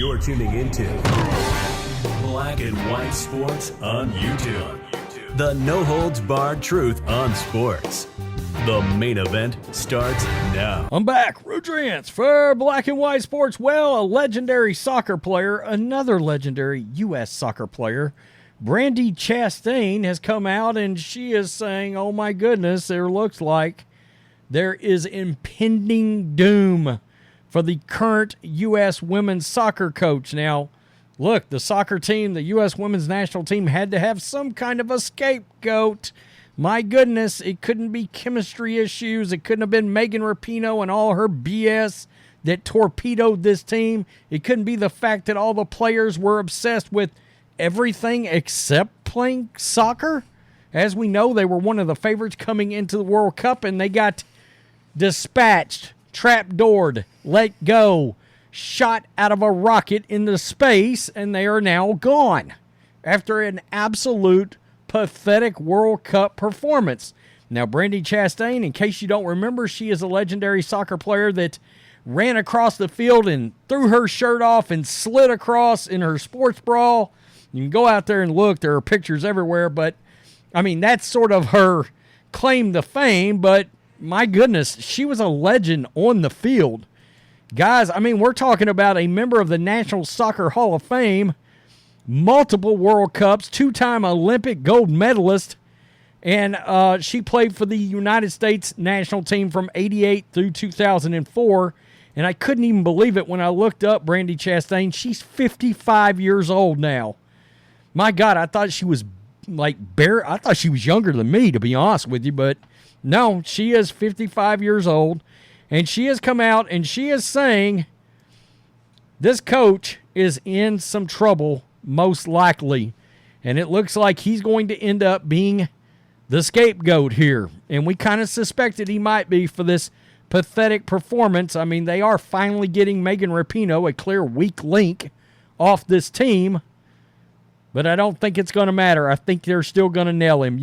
You're tuning into Black and White Sports on YouTube. The no-holds-barred truth on sports. The main event starts now. I'm back. Rudrance for Black and White Sports. Well, a legendary soccer player, another legendary U.S. soccer player, Brandi Chastain, has come out and she is saying, oh my goodness, there looks like there is impending doom for the current U.S. women's soccer coach. Now, look, the soccer team, the U.S. women's national team, had to have some kind of a scapegoat. My goodness, it couldn't be chemistry issues. It couldn't have been Megan Rapinoe and all her BS that torpedoed this team. It couldn't be the fact that all the players were obsessed with everything except playing soccer. As we know, they were one of the favorites coming into the World Cup, and they got dispatched, trapdoored, let go, shot out of a rocket into space, and they are now gone after an absolute pathetic World Cup performance. Now, Brandi Chastain, in case you don't remember, she is a legendary soccer player that ran across the field and threw her shirt off and slid across in her sports bra. You can go out there and look. There are pictures everywhere, but, I mean, that's sort of her claim to fame, but my goodness, she was a legend on the field. Guys, I mean, we're talking about a member of the National Soccer Hall of Fame, multiple World Cups, two-time Olympic gold medalist, and she played for the United States national team from 88 through 2004, and I couldn't even believe it when I looked up Brandi Chastain. She's 55 years old now. My God, I thought she was I thought she was younger than me, to be honest with you, but no, she is 55 years old, and she has come out and she is saying this coach is in some trouble, most likely, and it looks like he's going to end up being the scapegoat here, and we kind of suspected he might be for this pathetic performance. I mean, they are finally getting Megan Rapinoe, a clear weak link, off this team, but I don't think it's going to matter. I think they're still going to nail him.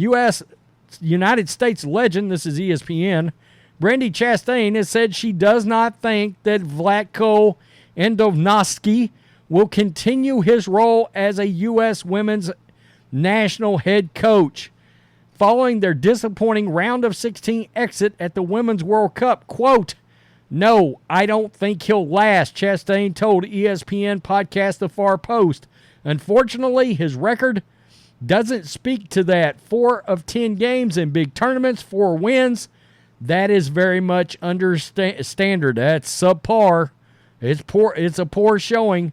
United States legend, this is ESPN, Brandi Chastain has said she does not think that Vlatko Endovnovsky will continue his role as a U.S. women's national head coach following their disappointing round of 16 exit at the Women's World Cup. Quote, "No, I don't think he'll last," Chastain told ESPN podcast The Far Post. Unfortunately, his record doesn't speak to that. 4 of 10 games in big tournaments, 4 wins. That is very much under standard. That's subpar. It's poor. It's a poor showing.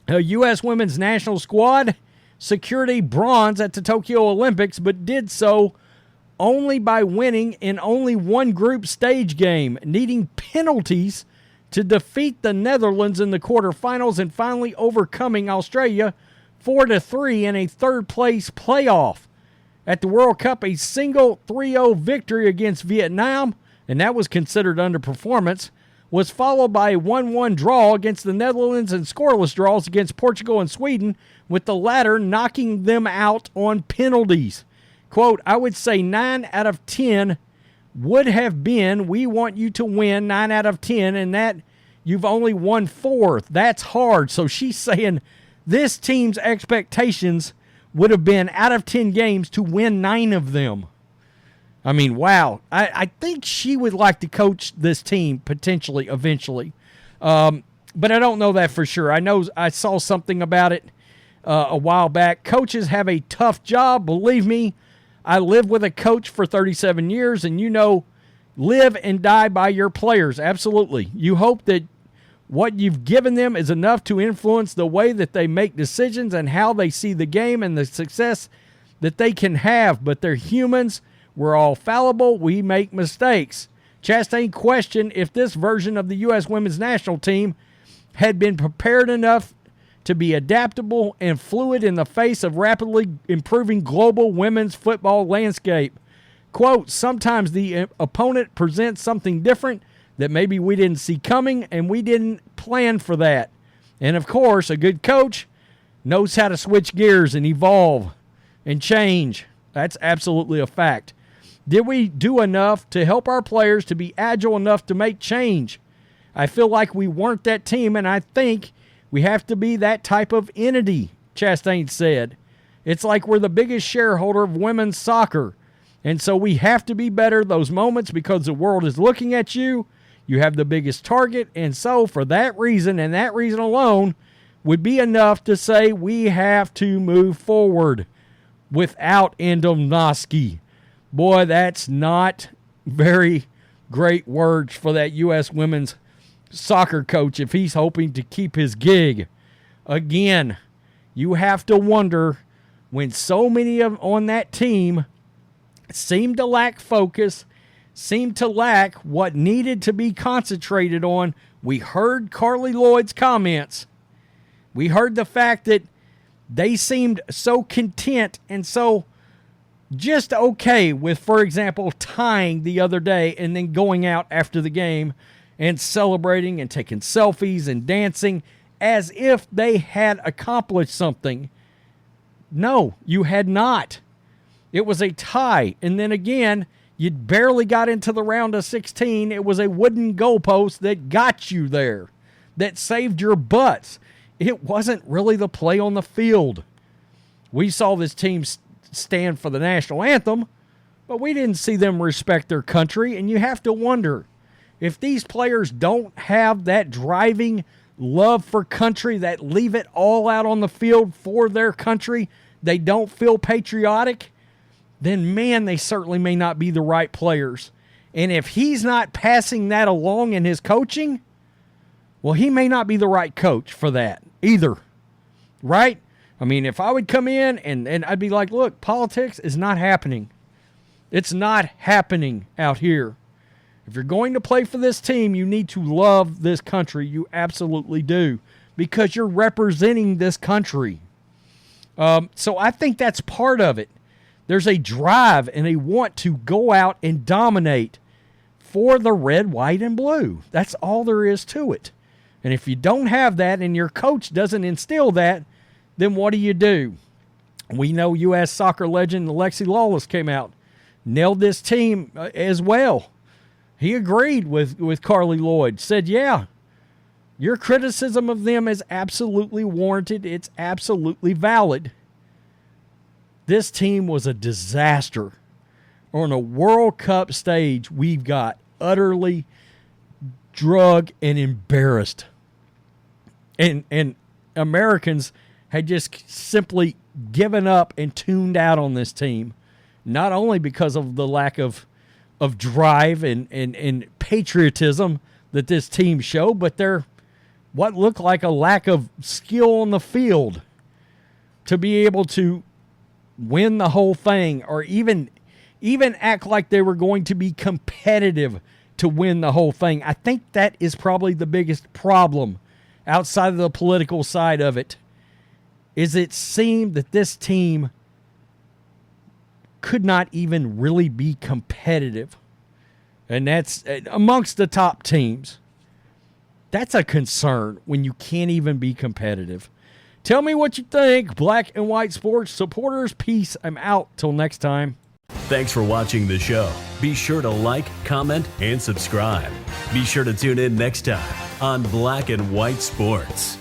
A U.S. women's national squad secured a bronze at the Tokyo Olympics, but did so only by winning in only one group stage game, needing penalties to defeat the Netherlands in the quarterfinals and finally overcoming Australia 4-3 in a third-place playoff. At the World Cup, a single 3-0 victory against Vietnam, and that was considered underperformance, was followed by a 1-1 draw against the Netherlands and scoreless draws against Portugal and Sweden, with the latter knocking them out on penalties. Quote, "I would say 9 out of 10 would have been, we want you to win 9 out of 10, and that you've only won 4. That's hard." So she's saying this team's expectations would have been out of 10 games to win 9 of them. I mean, wow. I think she would like to coach this team potentially, eventually. But I don't know that for sure. I know I saw something about it a while back. Coaches have a tough job. Believe me, I lived with a coach for 37 years, and live and die by your players. Absolutely. You hope that what you've given them is enough to influence the way that they make decisions and how they see the game and the success that they can have. But they're humans. We're all fallible. We make mistakes. Chastain questioned if this version of the U.S. women's national team had been prepared enough to be adaptable and fluid in the face of rapidly improving global women's football landscape. Quote, "Sometimes the opponent presents something different that maybe we didn't see coming, and we didn't plan for that. And of course, a good coach knows how to switch gears and evolve and change. That's absolutely a fact. Did we do enough to help our players to be agile enough to make change? I feel like we weren't that team, and I think We have to be that type of entity, Chastain said. It's like we're the biggest shareholder of women's soccer. And so we have to be better those moments because the world is looking at you. You have the biggest target. And so for that reason and that reason alone would be enough to say we have to move forward without Endomnosky. Boy, that's not very great words for that U.S. women's soccer coach if he's hoping to keep his gig. Again, you have to wonder when so many of on that team seem to lack focus, seem to lack what needed to be concentrated on. We heard Carli Lloyd's comments. We heard the fact that they seemed so content and so just okay with, for example, tying the other day and then going out after the game and celebrating and taking selfies and dancing as if they had accomplished something. No, you had not. It was a tie. And then again, you barely got into the round of 16. It was a wooden goalpost that got you there, that saved your butts. It wasn't really the play on the field. We saw this team stand for the national anthem, but we didn't see them respect their country. And you have to wonder, if these players don't have that driving love for country, that leave it all out on the field for their country, they don't feel patriotic, then man, they certainly may not be the right players. And if he's not passing that along in his coaching, well, he may not be the right coach for that either, right? I mean, if I would come in and I'd be like, look, politics is not happening. It's not happening out here. If you're going to play for this team, you need to love this country. You absolutely do, because you're representing this country. So I think that's part of it. There's a drive and a want to go out and dominate for the red, white, and blue. That's all there is to it. And if you don't have that and your coach doesn't instill that, then what do? We know U.S. soccer legend Alexi Lalas came out, nailed this team as well. He agreed with Carli Lloyd, said, yeah, your criticism of them is absolutely warranted. It's absolutely valid. This team was a disaster. On a World Cup stage, we've got utterly drug and embarrassed. And Americans had just simply given up and tuned out on this team, not only because of the lack of drive and patriotism that this team showed, but what looked like a lack of skill on the field to be able to win the whole thing, or even act like they were going to be competitive to win the whole thing. I think that is probably the biggest problem outside of the political side of it, is it seemed that this team could not even really be competitive. And that's amongst the top teams. That's a concern when you can't even be competitive. Tell me what you think, Black and White Sports supporters. Peace. I'm out. Till next time. Thanks for watching the show. Be sure to like, comment, and subscribe. Be sure to tune in next time on Black and White Sports.